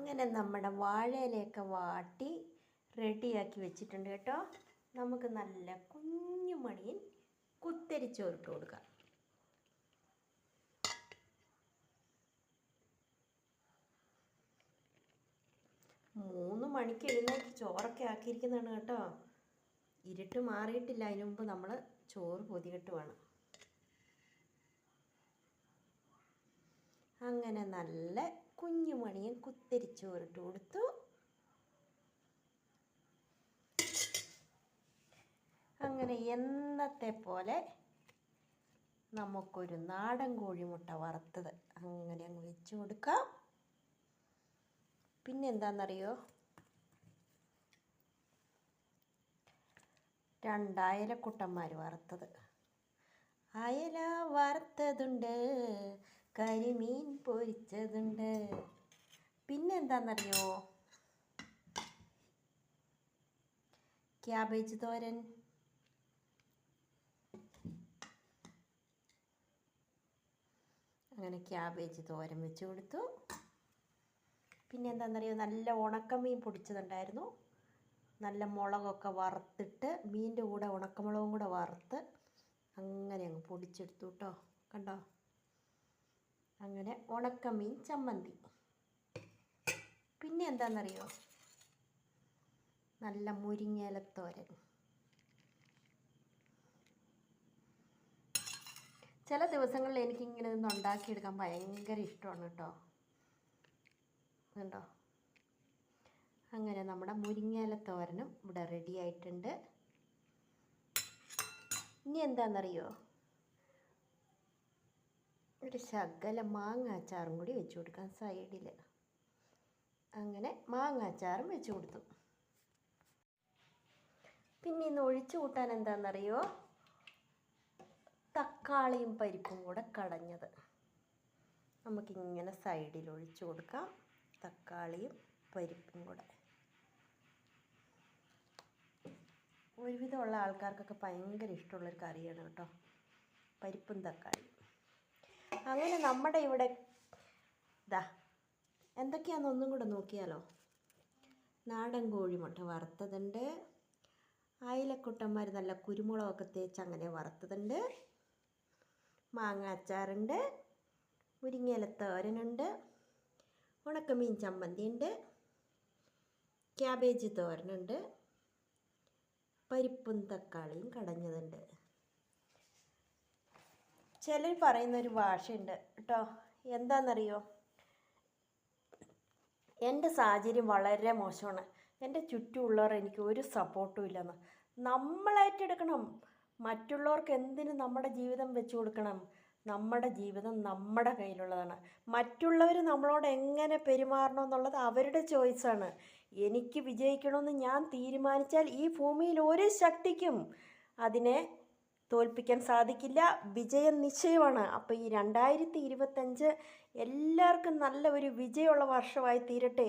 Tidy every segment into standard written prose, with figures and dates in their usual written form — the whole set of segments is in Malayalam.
അങ്ങനെ നമ്മുടെ വാഴയിലയൊക്കെ വാട്ടി റെഡിയാക്കി വെച്ചിട്ടുണ്ട് കേട്ടോ. നമുക്ക് നല്ല കുഞ്ഞു മണിയൻ കുത്തരിച്ചോറിട്ട് കൊടുക്കാം. മൂന്ന് മണിക്ക് എഴുന്നേറ്റ് ചോറൊക്കെ ആക്കിയിരിക്കുന്നതാണ് കേട്ടോ. ഇരുട്ട് മാറിയിട്ടില്ല, അതിന് മുമ്പ് നമ്മൾ ചോറ് പൊതികെട്ട് വേണം. അങ്ങനെ നല്ല കുഞ്ഞു മണിയൻ കുത്തരിച്ചോറിട്ട് കൊടുത്തു. അങ്ങനെ എന്നത്തെ പോലെ നമുക്കൊരു നാടൻ കോഴിമുട്ട വറുത്തത് അങ്ങനെ അങ്ങ് വെച്ച് കൊടുക്കാം. പിന്നെ എന്താണെന്നറിയോ, 2 അയലക്കുട്ടന്മാർ വറുത്തത്. അയല വറുത്തതുണ്ട്, കരിമീൻ പൊരിച്ചതുണ്ട്. പിന്നെ എന്താണെന്നറിയോ, ക്യാബേജ് തോരൻ. അങ്ങനെ ക്യാബേജ് തോരൻ വെച്ച് കൊടുത്തു. പിന്നെ എന്താണെന്നറിയോ, നല്ല ഉണക്കമീൻ പൊടിച്ചതുണ്ടായിരുന്നു. നല്ല മുളകൊക്കെ വറുത്തിട്ട് മീനിൻ്റെ കൂടെ ഉണക്കമുളകും കൂടെ വറുത്ത് അങ്ങനെ അങ്ങ് പൊടിച്ചെടുത്തു കേട്ടോ. കണ്ടോ, അങ്ങനെ ഉണക്കമീൻ ചമ്മന്തി. പിന്നെ എന്താണെന്നറിയോ, നല്ല മുരിങ്ങയിലത്തോരൻ. ചില ദിവസങ്ങളിൽ എനിക്കിങ്ങനെ ഒന്ന് ഉണ്ടാക്കിയെടുക്കാൻ ഭയങ്കര ഇഷ്ടമാണ് കേട്ടോ. കണ്ടോ, അങ്ങനെ നമ്മുടെ മുരിങ്ങയിലത്തോരനും ഇവിടെ റെഡി ആയിട്ടുണ്ട്. ഇനി എന്താണെന്നറിയോ, ഒരു ശകല മാങ്ങാച്ചാറും കൂടി വെച്ച് കൊടുക്കാം സൈഡിൽ. അങ്ങനെ മാങ്ങാച്ചാറും വെച്ച് കൊടുത്തു. പിന്നെ ഇന്ന് ഒഴിച്ചു കൂട്ടാൻ എന്താണെന്നറിയോ, തക്കാളിയും പരിപ്പും കൂടെ കടഞ്ഞത് നമുക്കിങ്ങനെ സൈഡിൽ ഒഴിച്ചു കൊടുക്കാം. തക്കാളിയും പരിപ്പും കൂടെ ഒരുവിധമുള്ള ആൾക്കാർക്കൊക്കെ ഭയങ്കര ഇഷ്ടമുള്ളൊരു കറിയാണ് കേട്ടോ, പരിപ്പും തക്കാളിയും. അങ്ങനെ നമ്മുടെ ഇവിടെ എന്തൊക്കെയാണെന്ന് ഒന്നും കൂടെ നോക്കിയാലോ. നാടൻ കോഴിമുട്ട വറുത്തതുണ്ട്, അയലക്കുട്ടന്മാർ നല്ല കുരുമുളകൊക്കെ തേച്ച് അങ്ങനെ വറുത്തതുണ്ട്, മാങ്ങ അച്ചാറുണ്ട്, മുരിങ്ങയിലത്തോരനുണ്ട്, ഉണക്കമീൻ ചമ്മന്തി ഉണ്ട്, ക്യാബേജ് തോരനുണ്ട്, പരിപ്പും തക്കാളിയും കടഞ്ഞതുണ്ട്. ചിലർ പറയുന്നൊരു ഭാഷയുണ്ട് കേട്ടോ, എന്താണെന്നറിയോ, എൻ്റെ സാഹചര്യം വളരെ മോശമാണ്, എൻ്റെ ചുറ്റുമുള്ളവർ എനിക്ക് ഒരു സപ്പോർട്ടും ഇല്ലെന്ന്. നമ്മളേറ്റെടുക്കണം. മറ്റുള്ളവർക്ക് എന്തിന് നമ്മുടെ ജീവിതം വെച്ച് കൊടുക്കണം? നമ്മുടെ ജീവിതം നമ്മുടെ കയ്യിലുള്ളതാണ്. മറ്റുള്ളവർ നമ്മളോട് എങ്ങനെ പെരുമാറണമെന്നുള്ളത് അവരുടെ ചോയ്സാണ്. എനിക്ക് വിജയിക്കണമെന്ന് ഞാൻ തീരുമാനിച്ചാൽ ഈ ഭൂമിയിൽ ഒരു ശക്തിക്കും അതിനെ തോൽപ്പിക്കാൻ സാധിക്കില്ല. വിജയം നിശ്ചയമാണ്. അപ്പോൾ ഈ 2025 എല്ലാവർക്കും നല്ല ഒരു വിജയമുള്ള വർഷമായി തീരട്ടെ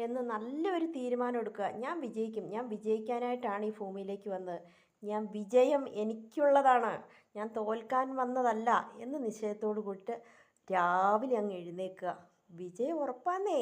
എന്ന് നല്ലൊരു തീരുമാനം എടുക്കുക. ഞാൻ വിജയിക്കും, ഞാൻ വിജയിക്കാനായിട്ടാണ് ഈ ഭൂമിയിലേക്ക് വന്നത്, ഞാൻ വിജയം എനിക്കുള്ളതാണ്, ഞാൻ തോൽക്കാൻ വന്നതല്ല എന്ന് നിശ്ചയത്തോട് കൂടിയിട്ട് രാവിലെ അങ്ങ് എഴുന്നേൽക്കുക. വിജയം ഉറപ്പാന്നേ.